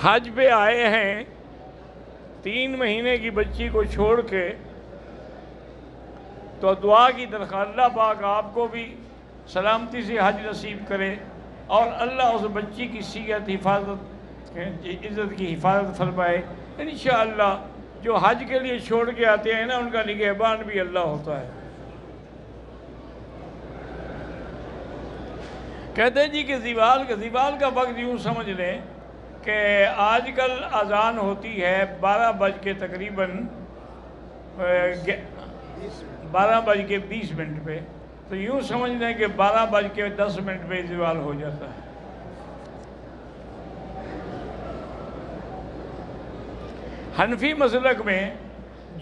حج پہ آئے ہیں 3 مہینے کی بچی کو چھوڑ کے، تو دعا کی درخواست، اللہ پاک آپ کو بھی سلامتی سے حج نصیب کرے اور اللہ اس بچی کی صحت حفاظت عزت کی حفاظت فرمائے۔ انشاءاللہ جو حج کے لیے چھوڑ کے آتے ہیں نا، ان کا نگہبان بھی اللہ ہوتا ہے۔ کہتے ہیں جی کہ زوال کا وقت یوں سمجھ لیں کہ آج کل اذان ہوتی ہے 12 بج کے تقریباً 12:20 پہ، تو یوں سمجھ لیں کہ 12:10 پہ زوال ہو جاتا ہے۔ حنفی مسلک میں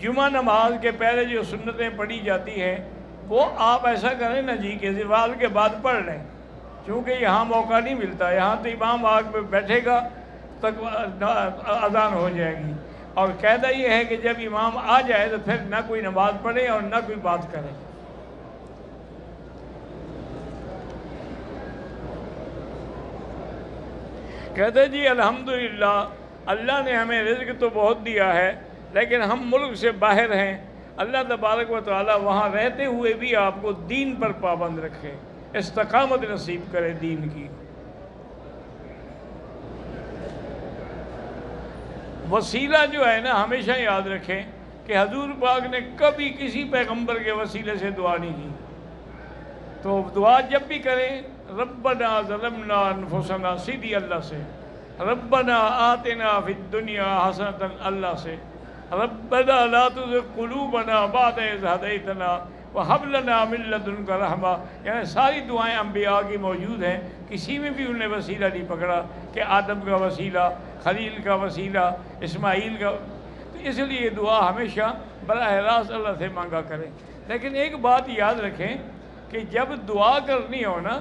جمعہ نماز کے پہلے جو سنتیں پڑھی جاتی ہیں وہ آپ ایسا کریں نا جی کہ زوال کے بعد پڑھ لیں، چونکہ یہاں موقع نہیں ملتا، یہاں تو امام آگ پہ بیٹھے گا تک اذان ہو جائے گی، اور قاعدہ یہ ہے کہ جب امام آ جائے تو پھر نہ کوئی نماز پڑھے اور نہ کوئی بات کرے۔ کہتے جی الحمدللہ اللہ نے ہمیں رزق تو بہت دیا ہے، لیکن ہم ملک سے باہر ہیں، اللہ تبارک و تعالی وہاں رہتے ہوئے بھی آپ کو دین پر پابند رکھے، استقامت نصیب کرے دین کی۔ وسیلہ جو ہے نا، ہمیشہ یاد رکھیں کہ حضور پاک نے کبھی کسی پیغمبر کے وسیلے سے دعا نہیں کی، تو دعا جب بھی کریں ربنا ظلمنا انفسنا سیدھی اللہ سے، ربنا آتنا فی الدنیا حسنۃ اللہ سے، ربنا لا تزغ قلوبنا بعد اذ ہدیتنا وہب لنا من لدنک رحمہ، یعنی ساری دعائیں انبیاء کی موجود ہیں، کسی میں بھی انہیں وسیلہ نہیں پکڑا کہ آدم کا وسیلہ، خلیل کا وسیلہ، اسماعیل کا، تو اس لیے یہ دعا ہمیشہ براہ راست اللہ سے مانگا کریں۔ لیکن ایک بات یاد رکھیں کہ جب دعا کرنی ہو نا،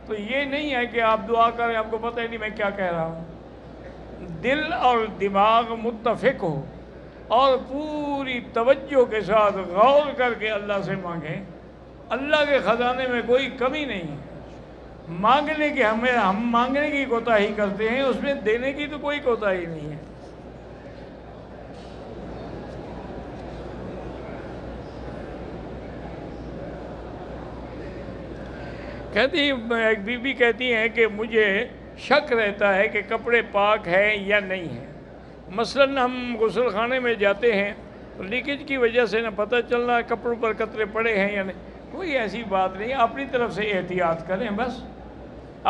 تو یہ نہیں ہے کہ آپ دعا کریں آپ کو پتہ ہی نہیں میں کیا کہہ رہا ہوں، دل اور دماغ متفق ہو اور پوری توجہ کے ساتھ غور کر کے اللہ سے مانگیں۔ اللہ کے خزانے میں کوئی کمی نہیں ہے، مانگنے کی ہم مانگنے کی کوتاہی کرتے ہیں، اس میں دینے کی تو کوئی کوتاہی نہیں ہے۔ کہتی ایک بی بی کہتی ہیں کہ مجھے شک رہتا ہے کہ کپڑے پاک ہیں یا نہیں ہیں، مثلاً ہم غسل خانے میں جاتے ہیں تو لیکیج کی وجہ سے نہ پتہ چل رہا ہے کپڑوں پر قطرے پڑے ہیں یا نہیں، کوئی ایسی بات نہیں، اپنی طرف سے احتیاط کریں، بس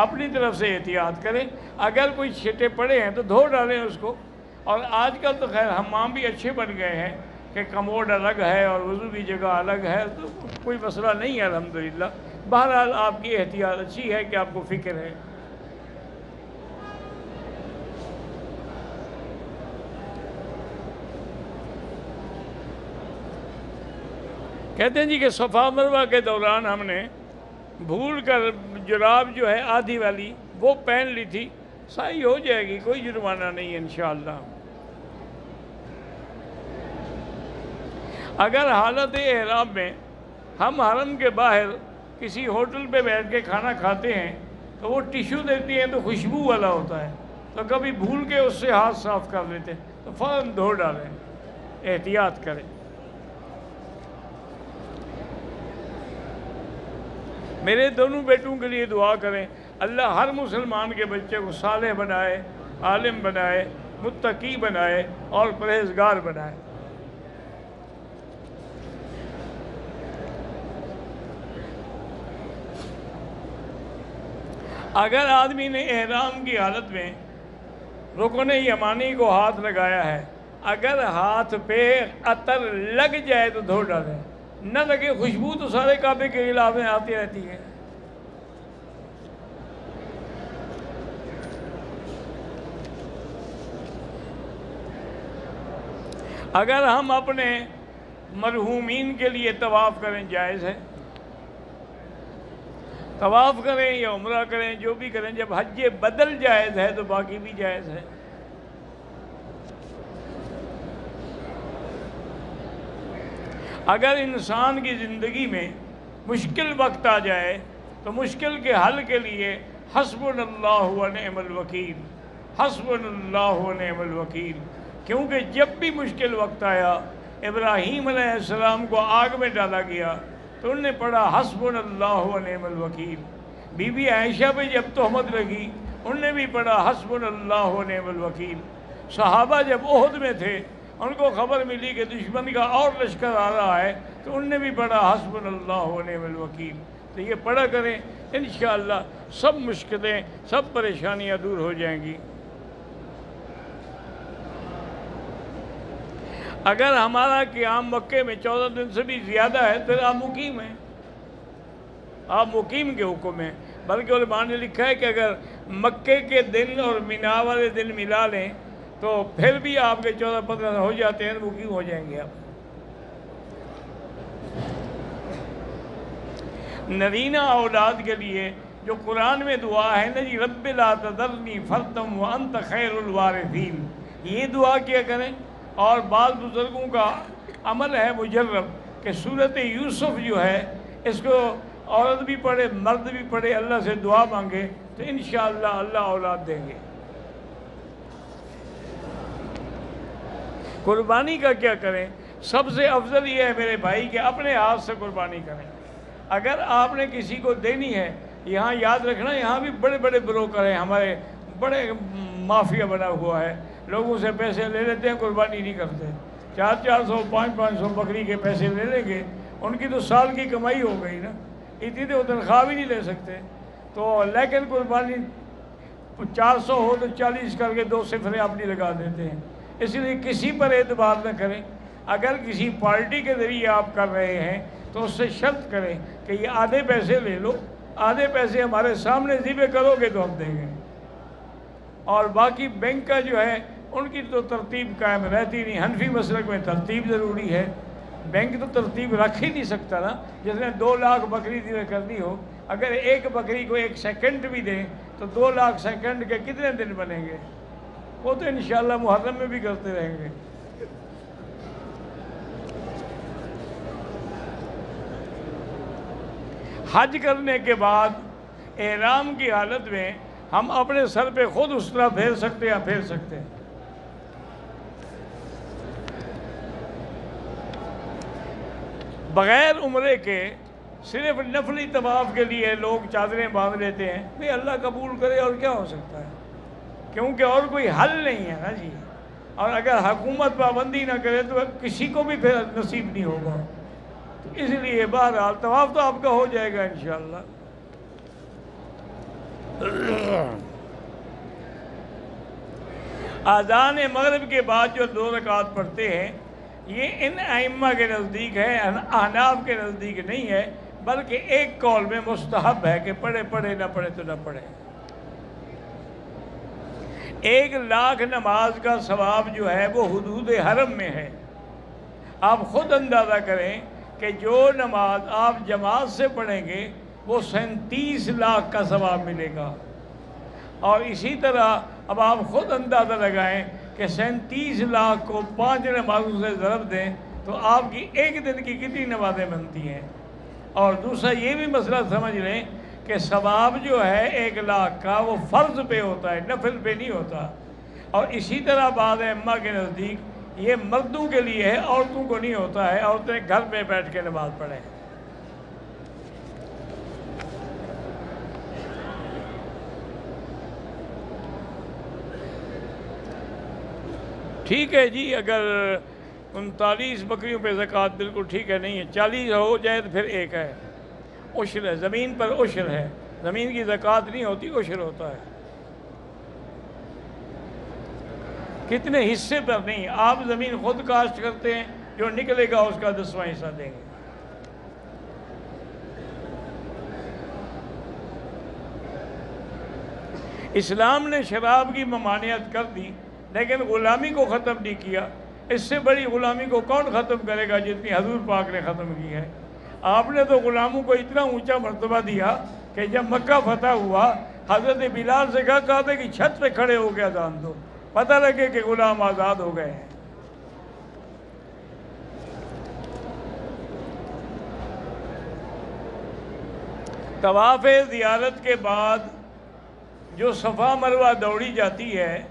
اپنی طرف سے احتیاط کریں، اگر کوئی چھٹے پڑے ہیں تو دھو ڈالیں اس کو۔ اور آج کل تو خیر حمام بھی اچھے بن گئے ہیں کہ کموڈ الگ ہے اور وضو کی جگہ الگ ہے، تو کوئی مسئلہ نہیں ہے الحمدللہ۔ بہرحال آپ کی احتیاط اچھی ہے کہ آپ کو فکر ہے۔ کہتے ہیں جی کہ صفا مروہ کے دوران ہم نے بھول کر جراب جو ہے آدھی والی وہ پہن لی تھی، صحیح ہو جائے گی، کوئی جرمانہ نہیں ہے انشاءاللہ۔ اگر حالت احرام میں ہم حرم کے باہر کسی ہوٹل پہ بیٹھ کے کھانا کھاتے ہیں تو وہ ٹیشو دیتی ہیں تو خوشبو والا ہوتا ہے، تو کبھی بھول کے اس سے ہاتھ صاف کر لیتے ہیں تو فوراً دھو ڈالیں، احتیاط کریں۔ میرے دونوں بیٹوں کے لیے دعا کریں، اللہ ہر مسلمان کے بچے کو صالح بنائے، عالم بنائے، متقی بنائے اور پرہیزگار بنائے۔ اگر آدمی نے احرام کی حالت میں رکن یمانی کو ہاتھ لگایا ہے، اگر ہاتھ پہ عطر لگ جائے تو دھو ڈالیں، نہ لگے خوشبو تو سارے کعبے کے خلاف میں آتی رہتی ہے۔ اگر ہم اپنے مرحومین کے لیے طواف کریں جائز ہے، طواف کریں یا عمرہ کریں، جو بھی کریں، جب حج بدل جائز ہے تو باقی بھی جائز ہے۔ اگر انسان کی زندگی میں مشکل وقت آ جائے تو مشکل کے حل کے لیے حسبنا اللہ و نعم الوکیل، حسبنا اللہ و نعم الوکیل، کیونکہ جب بھی مشکل وقت آیا ابراہیم علیہ السلام کو آگ میں ڈالا گیا تو انہوں نے پڑھا حسبنا اللہ و نعم الوکیل۔ بی بی عائشہ پہ جب تہمت لگی انہوں نے بھی پڑھا حسبنا اللہ و نعم الوکیل۔ صحابہ جب احد میں تھے ان کو خبر ملی کہ دشمن کا اور لشکر آ رہا ہے تو انہوں نے بھی پڑھا حسبنا اللہ و نعم الوکیل۔ تو یہ پڑھا کریں، انشاءاللہ سب مشکلیں سب پریشانیاں دور ہو جائیں گی۔ اگر ہمارا قیام مکے میں 14 دن سے بھی زیادہ ہے پھر آپ مقیم ہیں، آپ مقیم کے حکم ہیں۔ بلکہ علماء نے لکھا ہے کہ اگر مکے کے دن اور مینا والے دن ملا لیں تو پھر بھی آپ کے 14-15 ہو جاتے ہیں، مقیم ہو جائیں گے آپ۔ نرینہ اولاد کے لیے جو قرآن میں دعا ہے نا جی، رب لا تذرنی فردا وانت خیر الوارثین، یہ دعا کیا کریں۔ اور بعض بزرگوں کا عمل ہے مجرب کہ سورۃ یوسف جو ہے اس کو عورت بھی پڑھے مرد بھی پڑھے، اللہ سے دعا مانگے تو انشاءاللہ اللہ اولاد دیں گے۔ قربانی کا کیا کریں؟ سب سے افضل یہ ہے میرے بھائی کہ اپنے ہاتھ سے قربانی کریں۔ اگر آپ نے کسی کو دینی ہے، یہاں یاد رکھنا یہاں بھی بڑے بڑے بروکر ہیں، ہمارے بڑے مافیا بنا ہوا ہے، لوگوں سے پیسے لے لیتے ہیں، قربانی نہیں کرتے، 400 500 بکری کے پیسے لے لیں گے، ان کی تو سال کی کمائی ہو گئی نا، اتنی تو تنخواہ بھی نہیں لے سکتے۔ تو لیکن قربانی 400 ہو تو 40 کر کے 2 صفریں اپنی لگا دیتے ہیں۔ اس لیے کسی پر اعتبار نہ کریں۔ اگر کسی پارٹی کے ذریعے آپ کر رہے ہیں تو اس سے شرط کریں کہ یہ آدھے پیسے لے لو، آدھے پیسے ہمارے سامنے ذبح کرو گے تو ہم دیں گے، اور باقی بینک کا جو ہے ان کی تو ترتیب قائم رہتی نہیں۔ حنفی مسلک میں ترتیب ضروری ہے، بینک تو ترتیب رکھ ہی نہیں سکتا نا۔ جس نے 2 لاکھ بکری ذبح کرنی ہو، اگر ایک بکری کو 1 سیکنڈ بھی دیں تو 2 لاکھ سیکنڈ کے کتنے دن بنیں گے؟ وہ تو انشاءاللہ محرم میں بھی کرتے رہیں گے۔ حج کرنے کے بعد احرام کی حالت میں ہم اپنے سر پہ خود اسرا پھیر سکتے ہیں، پھیر سکتے ہیں۔ بغیر عمرے کے صرف نفلی طواف کے لیے لوگ چادریں باندھ لیتے ہیں، بھئی اللہ قبول کرے اور کیا ہو سکتا ہے، کیونکہ اور کوئی حل نہیں ہے نا جی۔ اور اگر حکومت پابندی نہ کرے تو کسی کو بھی پھر نصیب نہیں ہوگا، تو اس لیے بہرحال طواف تو آپ کا ہو جائے گا انشاءاللہ۔ اذان مغرب کے بعد جو 2 رکعت پڑھتے ہیں یہ ان ائمہ کے نزدیک ہے، احناف کے نزدیک نہیں ہے، بلکہ ایک قول میں مستحب ہے کہ پڑھے نہ پڑھے تو نہ پڑھے۔ 1 لاکھ نماز کا ثواب جو ہے وہ حدود حرم میں ہے۔ آپ خود اندازہ کریں کہ جو نماز آپ جماعت سے پڑھیں گے وہ 37 لاکھ کا ثواب ملے گا، اور اسی طرح اب آپ خود اندازہ لگائیں کہ 37 لاکھ کو 5 نمازوں سے ضرب دیں تو آپ کی ایک دن کی کتنی نمازیں بنتی ہیں۔ اور دوسرا یہ بھی مسئلہ سمجھ لیں کہ ثواب جو ہے 1 لاکھ کا وہ فرض پہ ہوتا ہے، نفل پہ نہیں ہوتا۔ اور اسی طرح بعض ائمہ کے نزدیک یہ مردوں کے لیے ہے، عورتوں کو نہیں ہوتا ہے، عورتیں گھر پہ بیٹھ کے نماز پڑھیں۔ ٹھیک ہے جی، اگر 39 بکریوں پہ زکوٰۃ بالکل ٹھیک ہے، نہیں ہے 40 ہو جائے تو پھر 1 ہے، عشر ہے، زمین پر عشر ہے، زمین کی زکوٰۃ نہیں ہوتی، عشر ہوتا ہے۔ کتنے حصے پر نہیں، آپ زمین خود کاشت کرتے ہیں، جو نکلے گا اس کا 10واں حصہ دیں گے۔ اسلام نے شراب کی ممانعت کر دی لیکن غلامی کو ختم نہیں کیا۔ اس سے بڑی غلامی کو کون ختم کرے گا جتنی حضور پاک نے ختم کی ہے۔ آپ نے تو غلاموں کو اتنا اونچا مرتبہ دیا کہ جب مکہ فتح ہوا حضرت بلال سے کہا کعبے کی چھت پہ کھڑے ہو کے اذان دو، پتہ لگے کہ غلام آزاد ہو گئے ہیں۔ طواف زیارت کے بعد جو صفا مروہ دوڑی جاتی ہے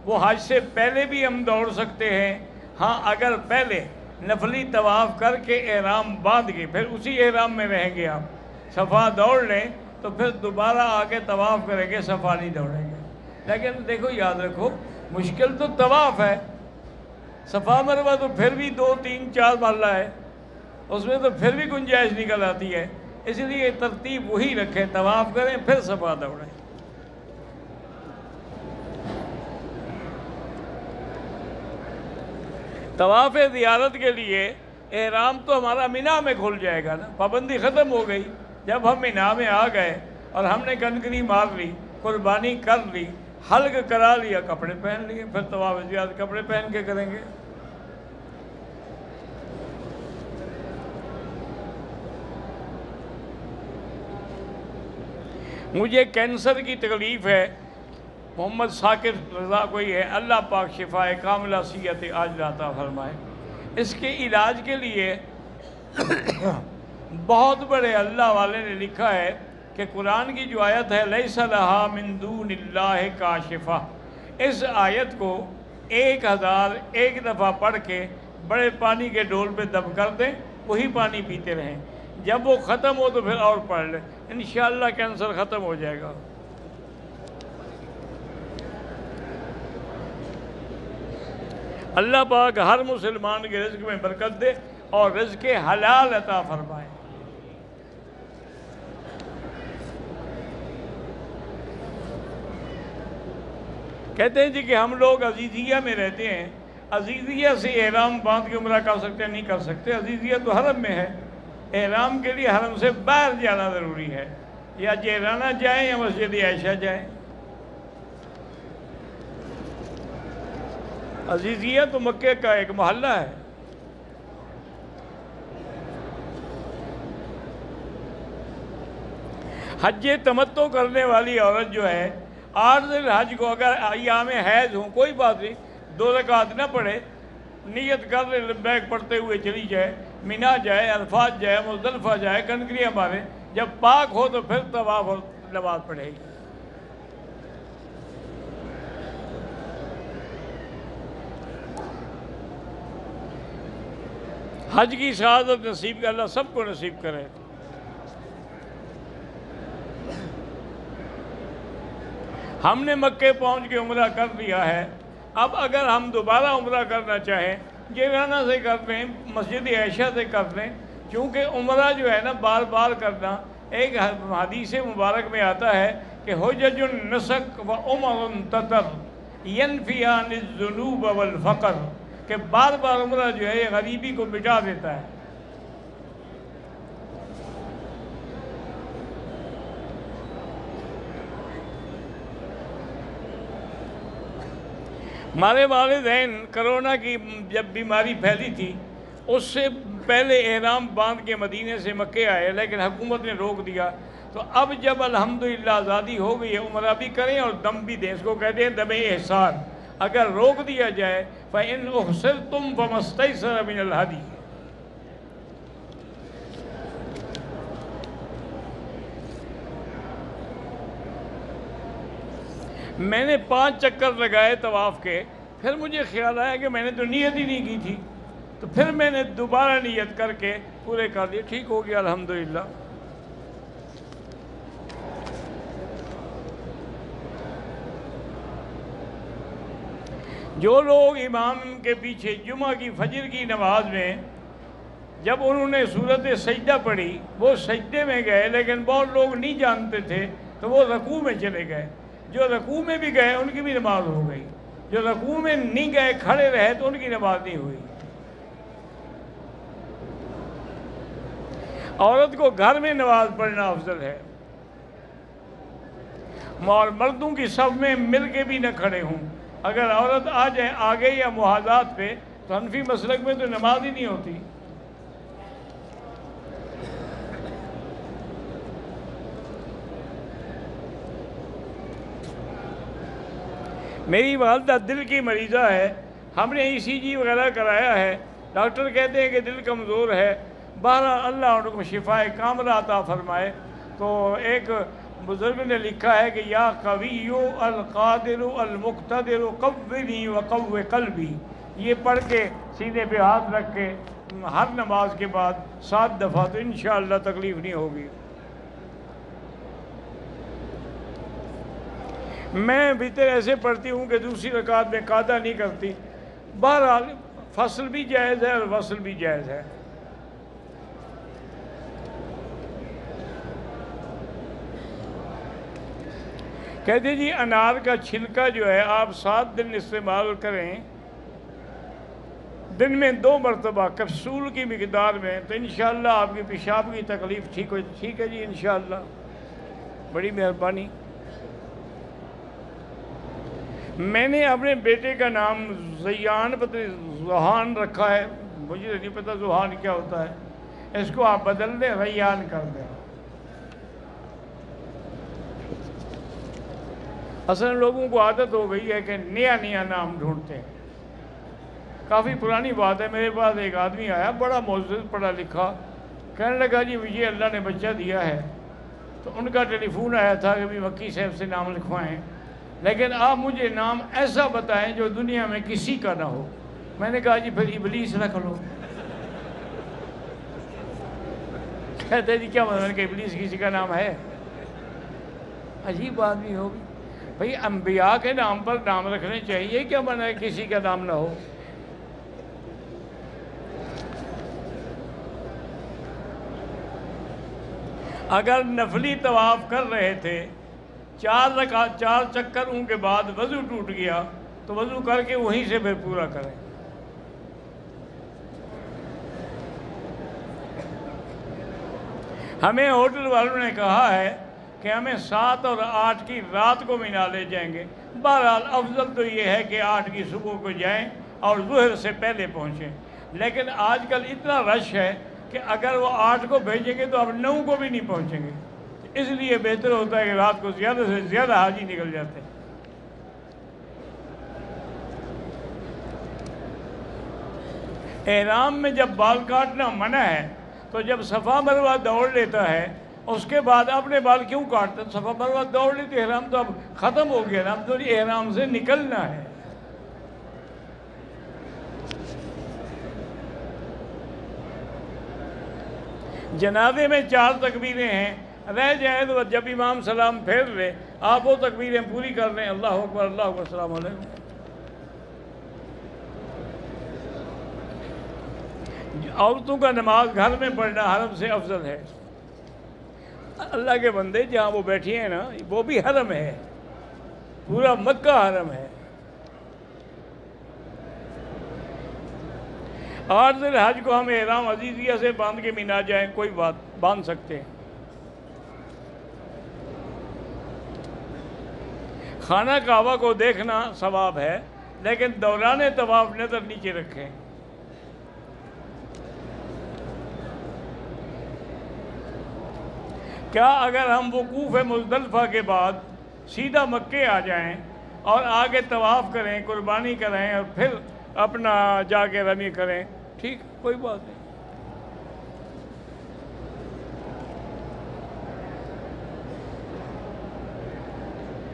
وہ حج سے پہلے بھی ہم دوڑ سکتے ہیں. ہاں اگر پہلے نفلی طواف کر کے احرام باندھ کے پھر اسی احرام میں رہیں گے، آپ صفا دوڑ لیں تو پھر دوبارہ آ کے طواف کریں گے، صفا نہیں دوڑیں گے. لیکن دیکھو یاد رکھو مشکل تو طواف ہے، صفا مروہ تو پھر بھی 2 3 4 مرلہ ہے، اس میں تو پھر بھی گنجائش نکل آتی ہے. اس لیے ترتیب وہی رکھیں، طواف کریں پھر صفا دوڑیں. طواف زیارت کے لیے احرام تو ہمارا مینا میں کھل جائے گا نا، پابندی ختم ہو گئی. جب ہم مینا میں آ گئے اور ہم نے کنکری مار لی، قربانی کر لی، حلق کرا لیا، کپڑے پہن لیے، پھر طواف زیارت کپڑے پہن کے کریں گے. مجھے کینسر کی تکلیف ہے، محمد ثاقب رضا کوئی ہے، اللہ پاک شفا کاملہ صحت عاجلہ عطا فرمائے. اس کے علاج کے لیے بہت بڑے اللہ والے نے لکھا ہے کہ قرآن کی جو آیت ہے لیس لہا من دون اللہ کاشفہ، اس آیت کو 1001 دفعہ پڑھ کے بڑے پانی کے ڈول پہ دم کر دیں، وہی پانی پیتے رہیں. جب وہ ختم ہو تو پھر اور پڑھ لیں، انشاءاللہ کینسر ختم ہو جائے گا. اللہ پاک ہر مسلمان کے رزق میں برکت دے اور رزق حلال عطا فرمائے. کہتے ہیں جی کہ ہم لوگ عزیزیہ میں رہتے ہیں، عزیزیہ سے احرام باندھ کے عمرہ کر سکتے ہیں؟ نہیں کر سکتے. عزیزیہ تو حرم میں ہے، احرام کے لیے حرم سے باہر جانا ضروری ہے، یا جیرانہ جائیں یا مسجد عائشہ جائیں. عزیزیہ تو مکے کا ایک محلہ ہے. حج تمتع کرنے والی عورت جو ہے 8 ذی الحج کو اگر ایام حیض ہوں کوئی بات نہیں، 2 رکعت نہ پڑھے، نیت کر لے، لبیک پڑھتے ہوئے چلی جائے، مینا جائے، عرفات جائے، مزدلفہ جائے، کنکریاں مارے، جب پاک ہو تو پھر طواف اور نماز پڑھے گی. حج کی سعادت نصیب کا اللہ سب کو نصیب کرے. ہم نے مکے پہنچ کے عمرہ کر لیا ہے، اب اگر ہم دوبارہ عمرہ کرنا چاہیں جیرانہ سے کر لیں، مسجد عائشہ سے کر لیں، کیونکہ عمرہ جو ہے نا بار بار کرنا، ایک حدیث مبارک میں آتا ہے کہ حجج النسک و عمر تتر ینفیان الذنوب والفقر، کہ بار بار عمرہ جو ہے یہ غریبی کو مٹا دیتا ہے. ہمارے والدین کرونا کی جب بیماری پھیلی تھی اس سے پہلے احرام باندھ کے مدینے سے مکے آئے، لیکن حکومت نے روک دیا. تو اب جب الحمدللہ آزادی ہو گئی ہے عمرہ بھی کریں اور دم بھی دیں، اس کو کہتے ہیں دم احسان. اگر روک دیا جائے فَإِنْ أُحْصِرْتُمْ فَمَا اسْتَيْسَرَ مِنَ الْهَدْيِ. میں نے 5 چکر لگائے طواف کے، پھر مجھے خیال آیا کہ میں نے تو نیت ہی نہیں کی تھی، تو پھر میں نے دوبارہ نیت کر کے پورے کر دیے، ٹھیک ہو گیا الحمدللہ. جو لوگ امام کے پیچھے جمعہ کی فجر کی نماز میں جب انہوں نے سورت سجدہ پڑھی وہ سجدے میں گئے، لیکن بہت لوگ نہیں جانتے تھے تو وہ رکوع میں چلے گئے. جو رکوع میں بھی گئے ان کی بھی نماز ہو گئی، جو رکوع میں نہیں گئے کھڑے رہے تو ان کی نماز نہیں ہوئی. عورت کو گھر میں نماز پڑھنا افضل ہے، اور مردوں کی صف میں مل کے بھی نہ کھڑے ہوں. اگر عورت آ جائے آگے یا محاذات پہ تو حنفی مسلک میں تو نماز ہی نہیں ہوتی. میری والدہ دل کی مریضہ ہے، ہم نے ECG وغیرہ کرایا ہے، ڈاکٹر کہتے ہیں کہ دل کمزور ہے. بہرحال اللہ ان کو شفا کاملہ عطا فرمائے. تو ایک بزرگ نے لکھا ہے کہ یا قوی القادر المقتدر قوّنی وقوّ قلبی، یہ پڑھ کے سینے پہ ہاتھ رکھ کے ہر نماز کے بعد 7 دفعہ تو انشاءاللہ تکلیف نہیں ہوگی۔ میں وتر ایسے پڑھتی ہوں کہ دوسری رکعت میں قاعدہ نہیں کرتی۔ بہرحال فصل بھی جائز ہے اور وصل بھی جائز ہے۔ کہتے جی انار کا چھلکا جو ہے آپ 7 دن استعمال کریں، دن میں 2 مرتبہ کیپسول کی مقدار میں، تو انشاءاللہ آپ کی پیشاب کی تکلیف ٹھیک ہے جی انشاءاللہ، بڑی مہربانی۔ میں نے اپنے بیٹے کا نام زیان زوحان رکھا ہے، مجھے نہیں پتہ زوحان کیا ہوتا ہے، اس کو آپ بدل دیں، ریان کر دیں۔ اصل لوگوں کو عادت ہو گئی ہے کہ نیا نیا نام ڈھونڈتے ہیں۔ کافی پرانی بات ہے، میرے پاس ایک آدمی آیا بڑا معزز پڑھا لکھا، کہنے لگا جی مجھے اللہ نے بچہ دیا ہے، تو ان کا ٹیلی فون آیا تھا کہ بھی مکی صاحب سے نام لکھوائیں، لیکن آپ مجھے نام ایسا بتائیں جو دنیا میں کسی کا نہ ہو۔ میں نے کہا جی پھر ابلیس رکھ لو۔ کہتے جی کیا مطلب کہ ابلیس کسی کا نام ہے؟ عجیب آدمی ہوگی بھئی، انبیاء کے نام پر نام رکھنے چاہیے، کیا معنی ہے کسی کا نام نہ ہو؟ اگر نفلی طواف کر رہے تھے، 4 چکروں کے بعد وضو ٹوٹ گیا تو وضو کر کے وہیں سے پھر پورا کریں۔ ہمیں ہوٹل والوں نے کہا ہے کہ ہمیں 7 اور 8 کی رات کو مینا لے جائیں گے۔ بہرحال افضل تو یہ ہے کہ 8 کی صبح کو جائیں اور ظہر سے پہلے پہنچیں، لیکن آج کل اتنا رش ہے کہ اگر وہ 8 کو بھیجیں گے تو اب 9 کو بھی نہیں پہنچیں گے، اس لیے بہتر ہوتا ہے کہ رات کو زیادہ سے زیادہ حاجی نکل جاتے ہیں۔ احرام میں جب بال کاٹنا منع ہے تو جب صفا مروہ دوڑ لیتا ہے اس کے بعد اپنے بال کیوں کاٹتا؟ صفا مروہ دوڑ لیتے، احرام تو اب ختم ہو گیا نا، اب تو احرام سے نکلنا ہے۔ جنازے میں 4 تکبیریں ہیں، رہ جائے تو جب امام سلام پھیر لے آپ وہ تکبیریں پوری کر لیں، اللہ اکبر اللہ اکبر السلام علیکم۔ عورتوں کا نماز گھر میں پڑھنا حرم سے افضل ہے۔ اللہ کے بندے جہاں وہ بیٹھی ہیں نا وہ بھی حرم ہے، پورا مکہ حرم ہے۔ 8 ذی الحج کو ہم احرام عزیزیہ سے باندھ کے مینا جائیں، کوئی بات باندھ سکتے ہیں۔ خانہ کعبہ کو دیکھنا ثواب ہے، لیکن دوران طواف نظر نیچے رکھیں۔ کیا اگر ہم وقوف مزدلفہ کے بعد سیدھا مکے آ جائیں اور آگے طواف کریں، قربانی کریں اور پھر اپنا جا کے رمی کریں، ٹھیک، کوئی بات نہیں۔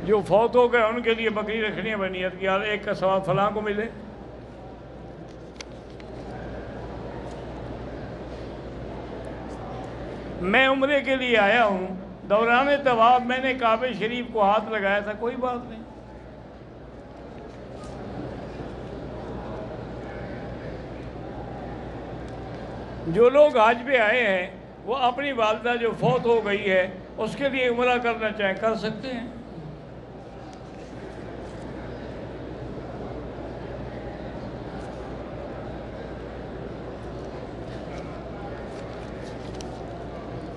جو فوت ہو گئے ان کے لیے بکری رکھنی ہے بنیت کی، یار ایک کا ثواب فلاں کو ملے۔ میں عمرے کے لیے آیا ہوں، دوران طواف میں نے کعبہ شریف کو ہاتھ لگایا تھا، کوئی بات نہیں۔ جو لوگ حج پہ آئے ہیں وہ اپنی والدہ جو فوت ہو گئی ہے اس کے لیے عمرہ کرنا چاہیں کر سکتے ہیں۔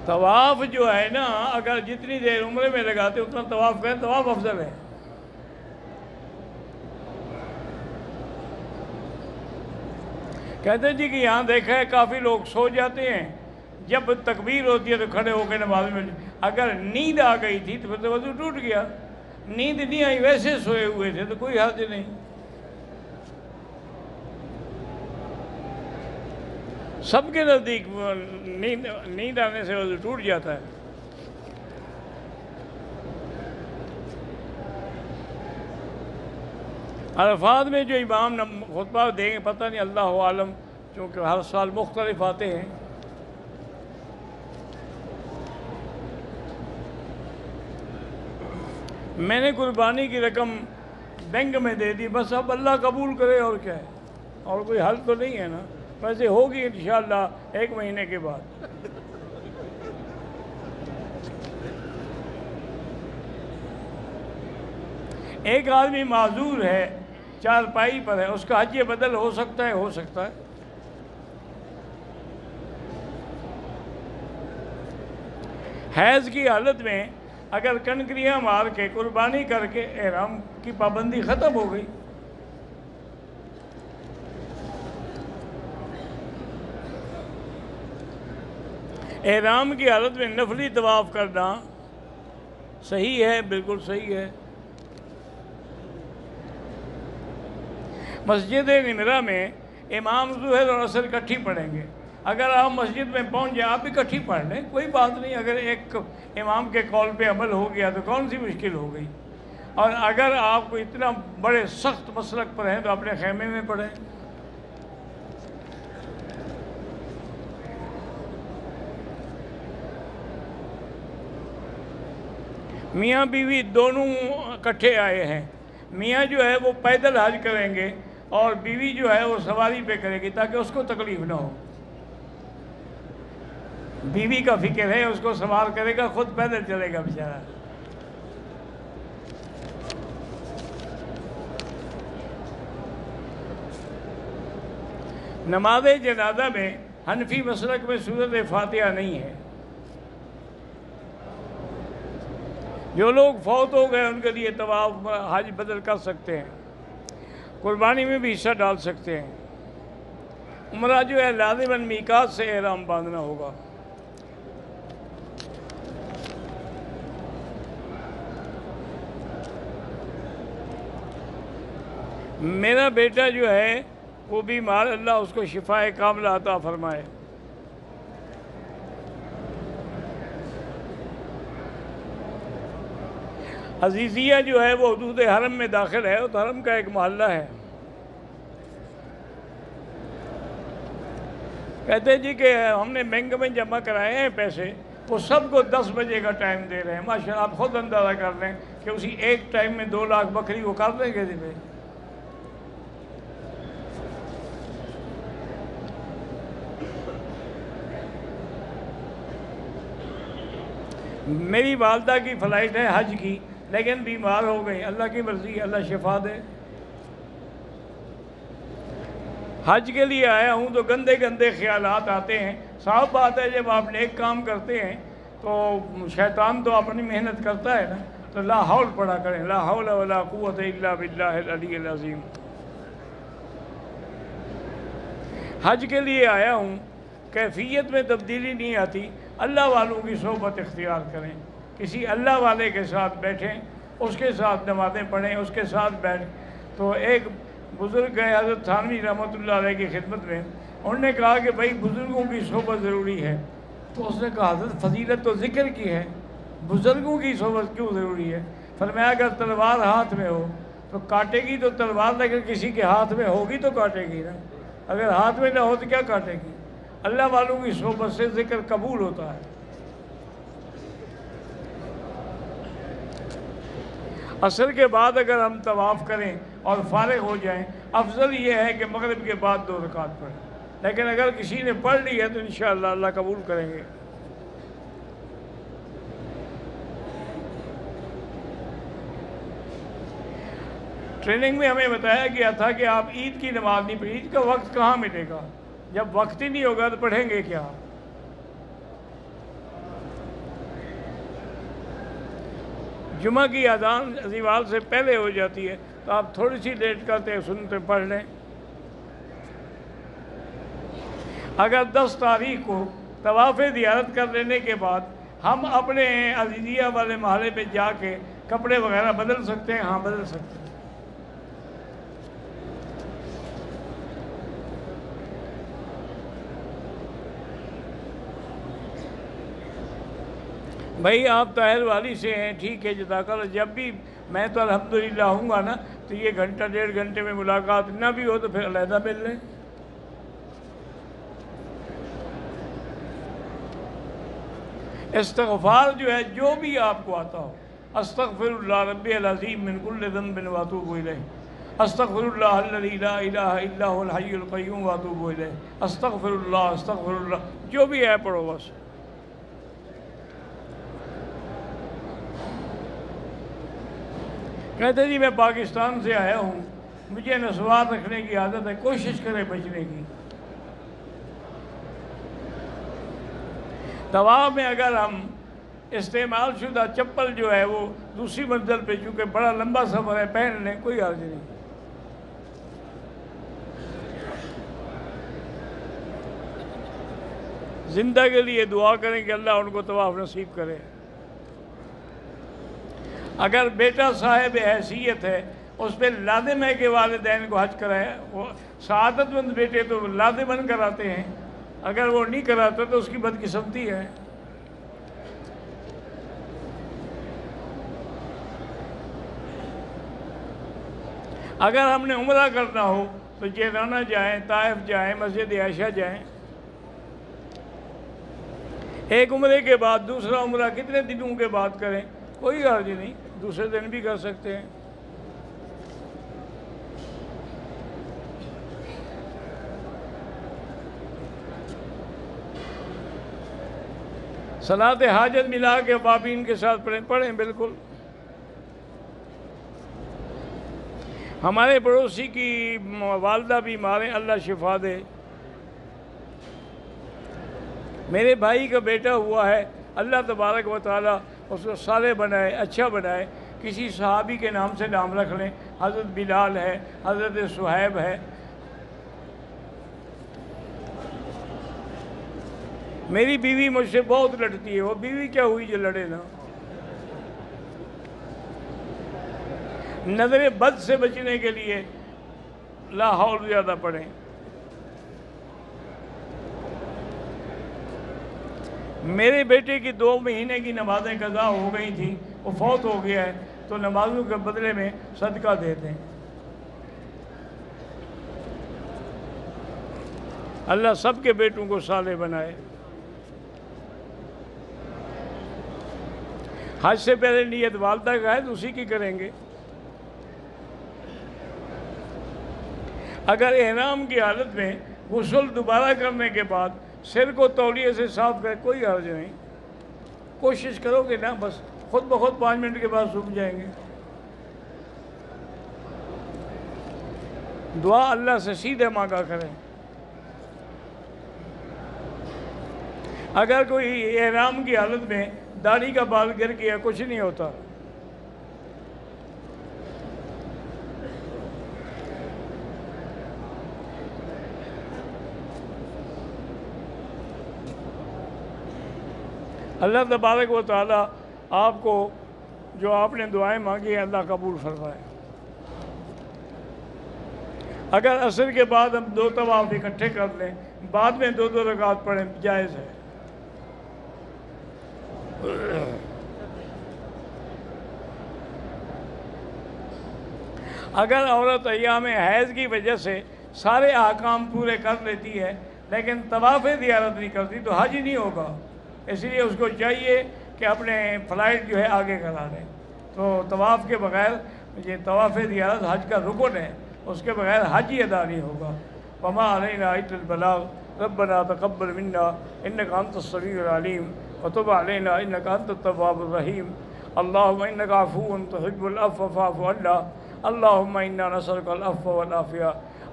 طواف جو ہے نا، اگر جتنی دیر عمرے میں لگاتے اتنا طواف کریں، طواف افضل ہے۔ کہتے ہیں جی کہ یہاں دیکھا ہے کافی لوگ سو جاتے ہیں، جب تکبیر ہوتی ہے تو کھڑے ہو کے نماز میں، اگر نیند آ گئی تھی تو پھر تو وضو ٹوٹ گیا، نیند نہیں آئی ویسے سوئے ہوئے تھے تو کوئی حرج نہیں۔ سب کے نزدیک نیند آنے سے وضو ٹوٹ جاتا ہے۔ عرفات میں جو امام خطبہ دیں گے پتہ نہیں، اللہ عالم، چونکہ ہر سال مختلف آتے ہیں۔ میں نے قربانی کی رقم بینک میں دے دی، بس اب اللہ قبول کرے، اور کیا ہے، اور کوئی حل تو نہیں ہے نا، ویسے ہوگی انشاءاللہ 1 مہینے کے بعد۔ ایک آدمی معذور ہے، چارپائی پر ہے، اس کا حج بدل ہو سکتا ہے؟ ہو سکتا ہے۔ حیض کی حالت میں اگر کنکریاں مار کے قربانی کر کے احرام کی پابندی ختم ہو گئی۔ احرام کی حالت میں نفلی طواف کرنا صحیح ہے، بالکل صحیح ہے۔ مسجد نمرہ میں امام ظہر اور عصر اکٹھی پڑھیں گے، اگر آپ مسجد میں پہنچ جائیں آپ بھی اکٹھی پڑھ لیں، کوئی بات نہیں، اگر ایک امام کے قول پہ عمل ہو گیا تو کون سی مشکل ہو گئی، اور اگر آپ کو اتنا بڑے سخت مسلک پر ہیں تو اپنے خیمے میں پڑھیں۔ میاں بیوی دونوں اکٹھے آئے ہیں، میاں جو ہے وہ پیدل حج کریں گے اور بیوی جو ہے وہ سواری پہ کرے گی تاکہ اس کو تکلیف نہ ہو۔ بیوی کا فکر ہے، اس کو سوار کرے گا، خود پیدل چلے گا بیچارہ۔ نماز جنازہ میں حنفی مسلک میں سورۃ فاتحہ نہیں ہے۔ جو لوگ فوت ہو گئے ان کے لیے طواف حج بدل کر سکتے ہیں، قربانی میں بھی حصہ ڈال سکتے ہیں۔ عمرہ جو ہے لازماً میقات سے احرام باندھنا ہوگا۔ میرا بیٹا جو ہے وہ بیمار، اللہ اس کو شفائے کاملہ عطا فرمائے۔ عزیزیہ جو ہے وہ حدود حرم میں داخل ہے، تو حرم کا ایک محلہ ہے۔ کہتے ہیں جی کہ ہم نے بینک میں جمع کرائے ہیں پیسے، وہ سب کو 10 بجے کا ٹائم دے رہے ہیں۔ ماشاءاللہ آپ خود اندازہ کر لیں کہ اسی ایک ٹائم میں 2 لاکھ بکری وہ کر دیں گے دن میں۔ میری والدہ کی فلائٹ ہے حج کی، لیکن بیمار ہو گئی، اللہ کی مرضی، اللہ شفا دے۔ حج کے لیے آیا ہوں تو گندے گندے خیالات آتے ہیں۔ صاف بات ہے جب آپ نیک کام کرتے ہیں تو شیطان تو اپنی محنت کرتا ہے نا، تو لا حول پڑھا کریں، لا حول ولا قوت الا باللہ العلی العظیم۔ حج کے لیے آیا ہوں، کیفیت میں تبدیلی نہیں آتی، اللہ والوں کی صحبت اختیار کریں، کسی اللہ والے کے ساتھ بیٹھیں، اس کے ساتھ نمازیں پڑھیں، اس کے ساتھ بیٹھ۔ تو ایک بزرگ گئے حضرت تھانوی رحمۃ اللہ علیہ کی خدمت میں، انہوں نے کہا کہ بھائی بزرگوں کی صحبت ضروری ہے، تو اس نے کہا حضرت فضیلت تو ذکر کی ہے، بزرگوں کی صحبت کیوں ضروری ہے؟ فرمایا اگر تلوار ہاتھ میں ہو تو کاٹے گی تو تلوار، لیکن کسی کے ہاتھ میں ہوگی تو کاٹے گی نا، اگر ہاتھ میں نہ ہو تو کیا کاٹے گی؟ اللہ والوں کی صحبت سے ذکر قبول ہوتا ہے۔ عصر کے بعد اگر ہم طواف کریں اور فارغ ہو جائیں، افضل یہ ہے کہ مغرب کے بعد 2 رکعت پڑھیں، لیکن اگر کسی نے پڑھ لی ہے تو انشاءاللہ اللہ قبول کریں گے۔ ٹریننگ میں ہمیں بتایا گیا تھا کہ آپ عید کی نماز نہیں پڑھیں، عید کا وقت کہاں ملے گا؟ جب وقت ہی نہیں ہوگا تو پڑھیں گے کیا؟ جمعہ کی اذان زوال سے پہلے ہو جاتی ہے تو آپ تھوڑی سی لیٹ کرتے سنتے پڑھ لیں۔ اگر 10 تاریخ کو طواف زیارت کر لینے کے بعد ہم اپنے عزیزیہ والے محلے پہ جا کے کپڑے وغیرہ بدل سکتے ہیں؟ ہاں بدل سکتے ہیں۔ بھائی آپ طاہر والی سے ہیں، ٹھیک ہے، جزاک اللہ۔ جب بھی میں تو الحمدللہ ہوں گا نا، تو یہ گھنٹہ 1.5 گھنٹے میں ملاقات نہ بھی ہو تو پھر علیحدہ مل لیں۔ استغفار جو ہے، جو بھی آپ کو آتا ہو، استغفر اللہ ربی العظیم من کل ذنب واتوب الیہ، استغفر اللہ الذی لا الہ الا هو الحی القیوم واتوب الیہ، استغفر اللہ، جو بھی ہے پڑھو بس۔ کہتے جی میں پاکستان سے آیا ہوں، مجھے نسوار رکھنے کی عادت ہے، کوشش کرے بچنے کی۔ طواف میں اگر ہم استعمال شدہ چپل جو ہے وہ دوسری منزل پہ، چونکہ بڑا لمبا سفر ہے، پہن لیں، کوئی حرج نہیں۔ زندہ کے لیے دعا کریں کہ اللہ ان کو طواف نصیب کرے۔ اگر بیٹا صاحب حیثیت ہے، اس پہ لازم ہے کہ والدین کو حج کرائے۔ وہ سعادت مند بیٹے تو لازماً کراتے ہیں، اگر وہ نہیں کراتا تو اس کی بدقسمتی ہے۔ اگر ہم نے عمرہ کرنا ہو تو جیرانہ جائیں، طائف جائیں، مسجد عائشہ جائیں۔ ایک عمرے کے بعد دوسرا عمرہ کتنے دنوں کے بعد کریں، کوئی حرج نہیں، دوسرے دن بھی کر سکتے ہیں۔ صلاۃ حاجت ملا کے بابین کے ساتھ پڑھیں بالکل۔ ہمارے پڑوسی کی والدہ بیمار ہیں، اللہ شفا دے۔ میرے بھائی کا بیٹا ہوا ہے، اللہ تبارک و تعالیٰ اس کو صالح بنائے، اچھا بنائے۔ کسی صحابی کے نام سے نام رکھ لیں، حضرت بلال ہے، حضرت صہیب ہے۔ میری بیوی مجھ سے بہت لڑتی ہے، وہ بیوی کیا ہوئی جو لڑے نا۔ نظر بد سے بچنے کے لیے لا حول زیادہ پڑھیں۔ میرے بیٹے کی 2 مہینے کی نمازیں قضا ہو گئی تھیں، وہ فوت ہو گیا ہے، تو نمازوں کے بدلے میں صدقہ دے دیں۔ اللہ سب کے بیٹوں کو صالح بنائے۔ حج سے پہلے نیت والدہ کا ہے تو اسی کی کریں گے۔ اگر احرام کی حالت میں غسل دوبارہ کرنے کے بعد سر کو تولیے سے صاف کرے، کوئی حرج نہیں۔ کوشش کرو گے نا، بس خود بخود 5 منٹ کے بعد سوکھ جائیں گے۔ دعا اللہ سے سیدھے مانگا کریں۔ اگر کوئی احرام کی حالت میں داڑھی کا بال گر گیا، کچھ نہیں ہوتا۔ اللہ تبارک و تعالیٰ آپ کو جو آپ نے دعائیں مانگی ہیں اللہ قبول فرمائے۔ اگر عصر کے بعد ہم 2 طواف اکٹھے کر لیں، بعد میں 2 رکعت پڑھیں، جائز ہے۔ اگر عورت ایام حیض کی وجہ سے سارے احکام پورے کر لیتی ہے لیکن طواف زیارت نہیں کرتی تو حج نہیں ہوگا، اس لیے اس کو چاہیے کہ اپنے فلائٹ جو ہے آگے کرا لیں۔ تو طواف کے بغیر، یہ طواف زیارت حج کا رکن ہے، اس کے بغیر حج ہی ادا نہیں ہوگا۔ وما علینا الا البلاغ ربنا تقبل منا انک انت السمیع العلیم وتب علینا انک انت التواب الرحیم اللہم انک عفو تحب العفو فاعف عنا اللہم انا نسألک العفو والعافیہ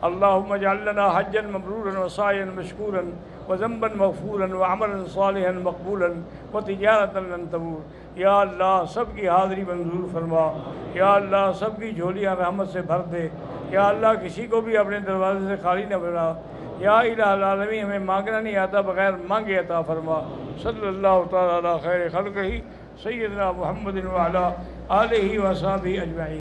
اللہم اجعل لنا حجا مبرورا وسعیا مشکورا وذنبا مغفورا وعملا صالحا مقبولا وتجارتا لن تبور۔ یا اللہ سب کی حاضری منظور فرما، یا اللہ سب کی جھولیاں رحمت سے بھر دے، یا اللہ کسی کو بھی اپنے دروازے سے خالی نہ بنا۔ یا الہ العالمین ہمیں مانگنا نہیں آتا، بغیر مانگے عطا فرما۔ صلی اللہ تعالی علی خیر خلقہ سیدنا محمد وعلی آلہ وصحبہ اجمعین۔